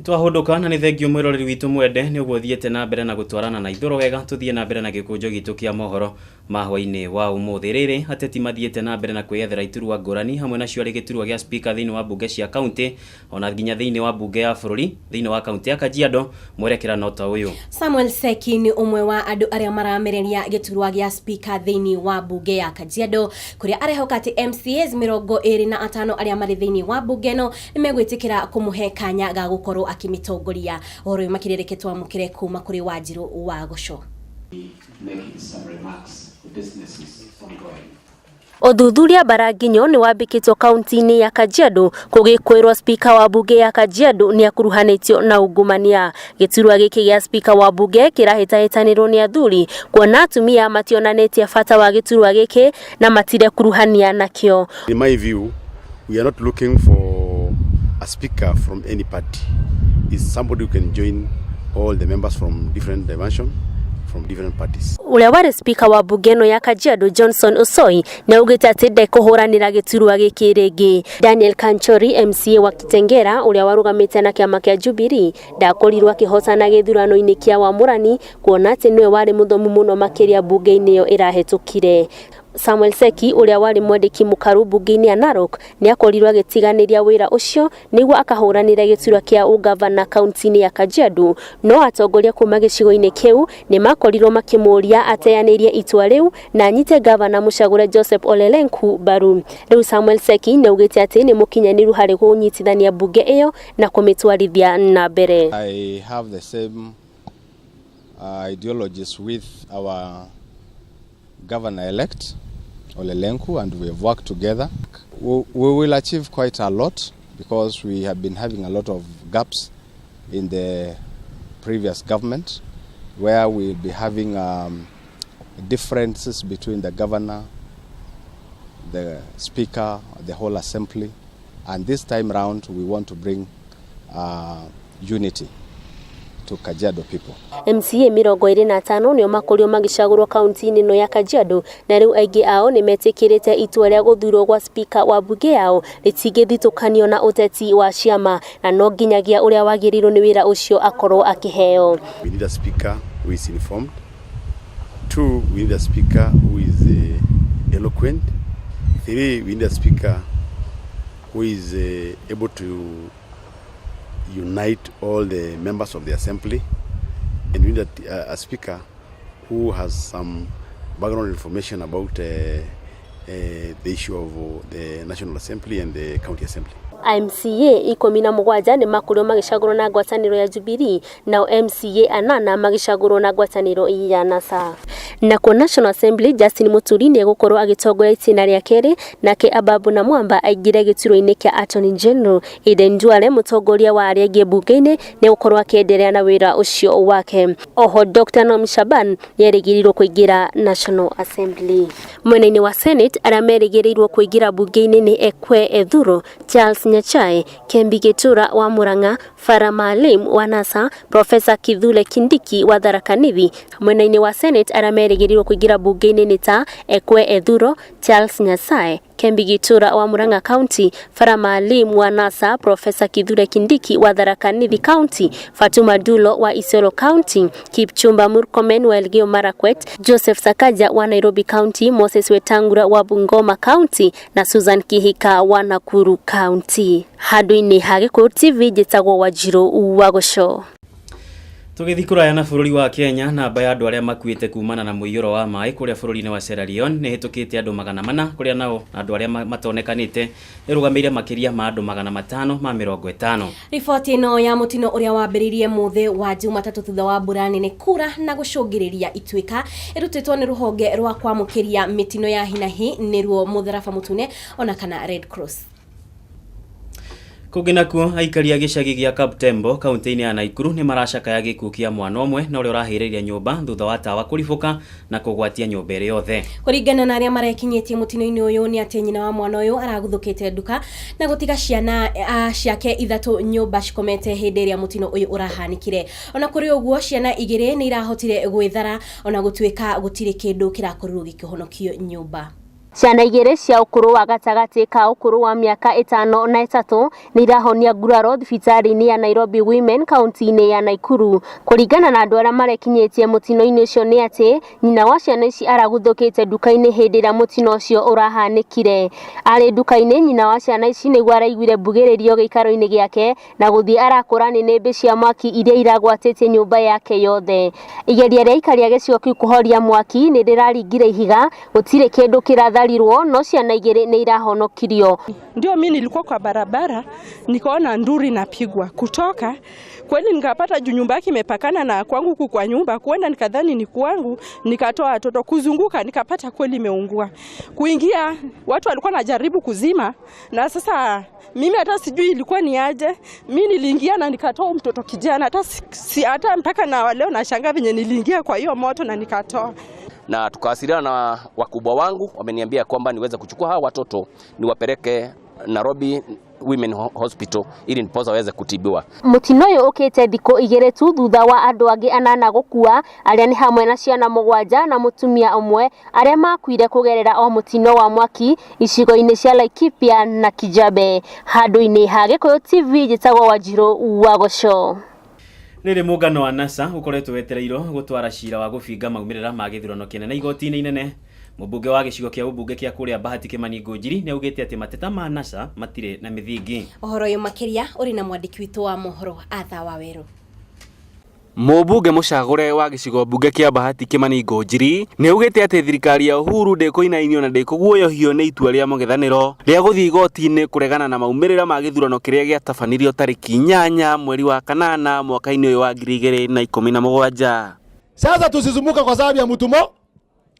Twahunduka na ni thengio mwiroreri witu mwende ni uguo thiete na mbere na gutwarana na ithoro wega tuthie na mbere na gikunjo gitu kia mohoro mahwa-ini wa umuthi riri ateti mathiete na mbere na kwiyethera iturwa ngurani hamwe na cio giturwa gia speaker thiini wa bunge cia county ona nginya thiini wa bunge ya bururi thiini wa county ya Kajiado mwerekera nota uyu. Samuel Seki ni umwe wa andu aria maramereria giturwa gia speaker thiini wa bunge ya Kajiado kuria arehoka ati MCAs 25 aria mari thiini wa bunge no nimegwitikira kumuhe kanya ga gukorwo akimitongoria oro makirereketwa mukire kuma kuri Wanjiru wa Gusho. Uthuthuria Baraginyo ni wambikitwo kaunti-ini ya Kajiado kugikwirwo speaker wa bunge ya Kajiado ni akuruhanitio na ungumania. Giturwa giki gia speaker wa bunge kirahitahitanirwo ni athuri kuona atumia mationanetie bata wa giturwa giki na matire kuruhania nakio. In my view, we are not looking for a speaker from any party. Is somebody who can join all the members from different dimensions, from different parties. Ule wari speaker wa bunge no ya Kajiado Johnson Osoi na ugite ati ndekuhuranira giturwa giki ringi. Daniel Kanchori MCA wa Kitengera uria warugamite na kiama kia Jubilee ndakorirwo akihotana githurano-ini kia Wamurani kuona ati niwe wari muthomu muno makiria bunge-ini yo irahetukire. Samuel Seki uria wari mwandiki mukaru bunge-ini ya Narok ni akorirwo agitiganiria wira ucio niguo akahuranira giturwa kia ugavana kaunti-ini ya Kajiado no atongoria kuma gicigo-ini kiu ni makorirwo makimuria ateyanirie itua riu na anyite gavana mucagure Joseph Ole Lenku baru. Riu Samuel Seki ni ugite ati ni mukinyaniru hari kunyitithania bunge iyo na kumitwarithia na mbere. I have the same ideologies with our governor-elect, Ole Lenku, and we have worked together. We will achieve quite a lot because we have been having a lot of gaps in the previous government where we'll be having differences between the governor, the speaker, the whole assembly, and this time round we want to bring unity to Kajiado people. MCA 25 nio makorio magicagurwo kaunti-ini no ya Kajiado na riu aingi ao ni metikirite itua ria guthurwo gwa speaker wa bunge yao ritigithitukanio na uteti wa ciama na no nginyagia uria wagirirwo ni wira ucio akorwo akiheo. We need a speaker who is informed. 2, we need a speaker who is eloquent. 3, we need a speaker who is able to unite all the members of the assembly, and we need a speaker who has some background information about the issue of the National Assembly and the County Assembly. MCA 17 ni makorio magicagurwo na ngwataniro ya Jubilee na MCA 8 magicagurwo na ngwataniro ya NASA. Na kwa National Assembly Justin Muturi ni gukorwo agitongoria itina ria keri nake Ababu na Mwamba aigire gituro-ini kia Attorney General Eden Duale mutongoria wa aria angi bunge-ini ni gukorwo akiendelea na wira ucio wake. Oho Dr. Noam Shaban yerigirirwo kuingira National Assembly. Mwena-ini wa Senate aria merigirirwo kuingira bunge-ini ni Ekwe Ethuro, Charles Nyachai, Kembi Gitura wa Murang'a, Farah Maalim wa NASA, Professor Kithule Kindiki wa Tharaka Nithi. Mwena-ini wa Senate aria merigirirwo kuingira bunge-ini ni ta Ekwe Ethuro, Charles Nyachai, Kembi Gitura wa Murang'a County, Farah Maalim wa NASA, Professor Kithule Kindiki wa Tharaka Nithi County, Fatuma Dulo wa Isiolo County, Kipchumba Murkomen wa Elgeyo Marakwet, Joseph Sakaja wa Nairobi County, Moses Wetangula wa Bungoma County na Susan Kihika wa Nakuru County. Handu-ini ha Gikuyu TV njitagwo Wanjiru wa Gusho. Tugithikura na bururi wa Kenya namba ya andu aria makuite kumana na muiyuro wa mai kuria bururi-ini wa Sierra Leone ni hitukite andu 400 kuria nao andu aria matonekanite irugameire makiria ma andu 550. Riboti ino ya mutino uria wambiririe muthi wa Jumatatu thutha wa mbura nene kura na gucungiriria ituika irutitwo ni ruhonge rwa kwamukiria mitino ya hinahi niruo Mutharaba Mutune ona kana Red Cross. Kuginaku aikari a gicagi gia Kaptembo kaunti-ini ya Naikuru ni maracakaya gikuo kia mwana omwe na uria urahiriria nyumba thutha wa tawa kuribuka na kugwatia nyumba iri yothe. Kuringana na aria marekinyitie mutino-ini uyu ni ati nyina wa mwana uyu araguthukite nduka na gutiga ciana ciake ithatu nyumba cikomete hindi iria mutino uyu urahanikire. Ona kuri uguo ciana igiri ni irahotire gwithara ona gutuika gutiri kindu kirakorwo gikihonokio nyumba. Ciana igĩrĩ cia ũkũrũ wa gatagati ka ũkũrũ wa mĩaka 5 na 3 nĩirahonia nguraro thibitarĩ-inĩ ya Nairobi Women kaunti-inĩ ya Nakuru. Kũringana na andũ arĩa marekinyĩtie mũtino-inĩ ũcio nĩ atĩ nyina wa ciana ici araguthũkĩte nduka-inĩ hĩndĩ ĩrĩa mũtino ũcio ũrahanĩkire. Arĩ nduka-inĩ nyina wa ciana ici nĩguo araiguire mbugĩrĩrio gĩikaro-inĩ gĩake na gũthiĩ arakũra nĩnĩmbĩ cia mwaki iria iragwatĩtie nyũmba yake yothe. Igeria rĩa ikaria gĩcigo kĩu kũhoria mwaki nĩrĩraringire ihiga, gũtirĩ kĩndũ kĩratharirwo no ciana igĩrĩ nĩirahonokirio. Ndio mimi nilikuwa kwa barabara nikaona nduru inapigwa kutoka kweli, nikapata juu nyumba yake imepakana na kwangu huku kwa nyumba, kuenda nikadhani ni kwangu, nikatoa watoto kuzunguka nikapata kweli imeungua. Kuingia watu walikuwa najaribu kuzima, na sasa mimi hata sijui ilikuwa ni aje. Mimi niliingia na nikatoa mtoto kijana, hata mpaka na leo nashangaa venye niliingia kwa hiyo moto na nikatoa. Na tukawasiliana na wakubwa wangu, wameniambia kwamba niweze kuchukua hawa watoto niwapeleke Nairobi Women Hospital ili nipoza waweze kutibiwa. Mutino ũyũ ũkĩte thikũ igĩrĩ tu thutha wa andũ angĩ 8 gũkua, arĩa nĩ hamwe na ciana 7 na mũtumia ũmwe arĩa makuire kũgerera o mũtino wa mwaki icigo-inĩ cia Laikipia na Kijabe. Handũ-inĩ ha Gĩkũyũ TV njĩtagwo Wanjirũ wa Goco. Nĩrĩ mũngano wa NASA ũkoretwo wetereirwo gũtwara cira wa gũbinga maumĩrĩra ma gĩthurano kĩnene igoti-inĩ inene. Mũmbunge wa gĩcigo kĩa ũmbunge kĩa kũrĩa Bahati Kimani Ngũnjiri nĩaugĩte atĩ mateta ma NASA matirĩ na mĩthingi. Ũhoro ũyũ makĩria ũrĩ na mwandĩki witũ wa mohoro Atha Waweru. Mũmbunge mũcagũre wa gĩcigo mbunge kĩa Bahati Kimani Ngũnjiri nĩaugĩte atĩ thirikari ya Uhuru ndĩkũinainio na ndĩkũguoyohio nĩ itua rĩa mũng'ethanĩro rĩa gũthiĩ igoti-inĩ kũregana na maumĩrĩra ma gĩthurano kĩrĩa gĩatabanirio tarĩki 8 mweri wa kanana mwaka-inĩ ũyũ wa 2017. Sasa tusizumuka kwa sababu ya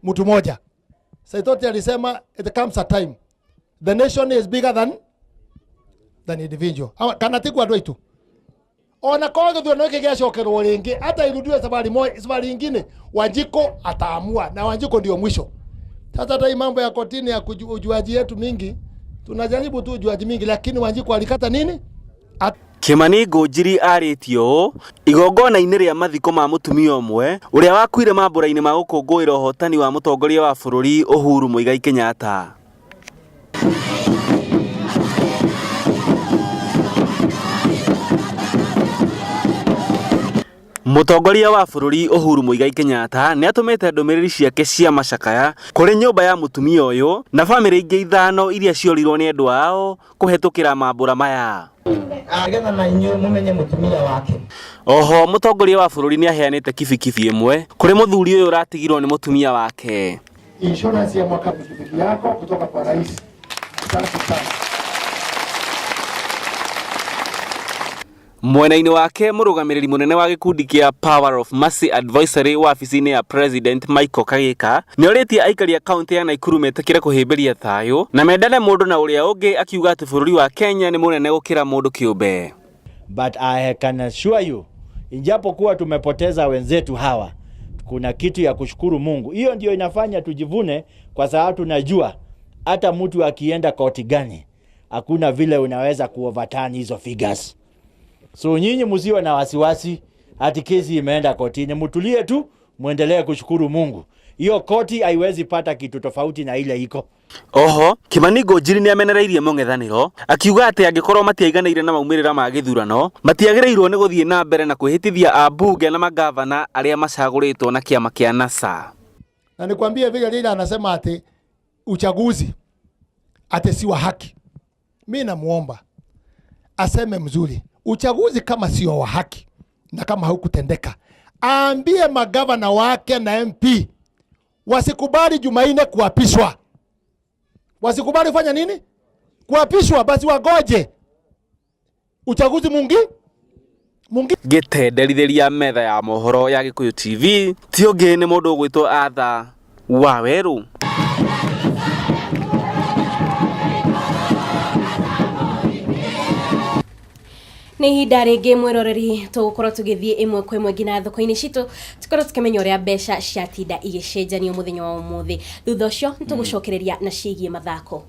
mtu moja. Saitoti alisema it comes a time the nation is bigger than individual. Kanatigwa andũ aitu. Ona kwa gĩthurano gĩkĩ gĩacokerwo rĩngĩ hata irudiwe safari nyingine Wanjiko ataamua na Wanjiko ndio mwisho. Sasa hata mambo ya kotini ya ujuaji yetu mingi tunajaribu tu ujuaji mingi, lakini Wanjiko alikata nini? Kimani Ngũnjiri arĩtio igongona-inĩ rĩa mathiko ma mũtumia ũmwe ũrĩa wakuire mambũra-inĩ ma gũkũngũĩra ũhotani wa mũtongoria wa bũrũri Uhuru Muigai Kenyatta. Mũtongoria wa bũrũri Uhuru Muigai Kenyatta nĩatũmĩte ndũmĩrĩri ciake cia macakaya kũrĩ nyũmba ya mũtumia ũyũ na bamĩrĩ ingĩ 5 iria ciorirwo nĩ andũ ao kũhetũkĩra mambũra maya. Agetha na inyuĩ mumenye mũtumia wake. Oho mũtongoria wa bũrũri nĩaheanĩte kibikibi ĩmwe kũrĩ mũthuri ũyũ ũratigirwo nĩ mũtumia wake. Insurance ya mwaka pikipiki yako kutoka kwa rais. Asante sana. Mwena-inĩ wake mũrũgamĩrĩri mũnene wa gĩkundi kĩa Power of Mercy Advisory wabici-inĩ ya President Michael Kagĩka nĩorĩtie aikari a kaunti ya Nakuru metĩkĩre kũhĩmbĩria thayũ na mendane mũndũ na ũrĩa ũngĩ, akiuga atĩ bũrũri wa Kenya nĩ mũnene gũkĩra mũndũ kĩũmbe. But I can assure you, ijapokuwa tumepoteza wenzetu hawa, kuna kitu ya kushukuru Mungu. Hiyo ndio inafanya tujivune, kwa sababu tunajua hata mtu akienda koti gani hakuna vile unaweza kuoverturn hizo figures. So nyinyi msiwe na wasiwasi ati kesi imeenda kotini, mtulie tu, muendelee kushukuru Mungu. Hiyo koti haiwezi pata kitu tofauti na ile iko. Oho Kimani Ngũnjiri nĩamenereirie mũng'ethanĩro, akiuga atĩ angĩkorwo matiaiganĩire na maumĩrĩra ma gĩthurano matiagĩrĩirwo nĩ gũthiĩ na mbere na kwĩhĩtithia ambunge na magavana arĩa macagũrĩtwo na kĩama kĩa NASA. Na nikwambie vile Raila anasema ati uchaguzi ati si wa haki. Mimi namuomba aseme mzuri, uchaguzi kama sio wa haki na kama haukutendeka, aambie magavana wake na MP wasikubali Jumanne kuapishwa. Wasikubali fanya nini? Kuapishwa, basi wagoje uchaguzi mungi. Gĩtenderithiria metha ya mohoro ya Gĩkũyũ TV ti ũngĩ nĩ mũndũ ũgwĩtwo Atha Waweru. Nĩ ihinda rĩngĩ mwĩroreri tũgũkorwo tũgĩthiĩ ĩmwe kwa ĩmwe nginya thoko-inĩ citũ tũkorwo tukĩmenya ũrĩa mbeca ciatinda igĩcenjanio mũthenya wa ũmũthĩ. Thutha ũcio nĩ tũgũcokereria na ciĩgiĩ mathako.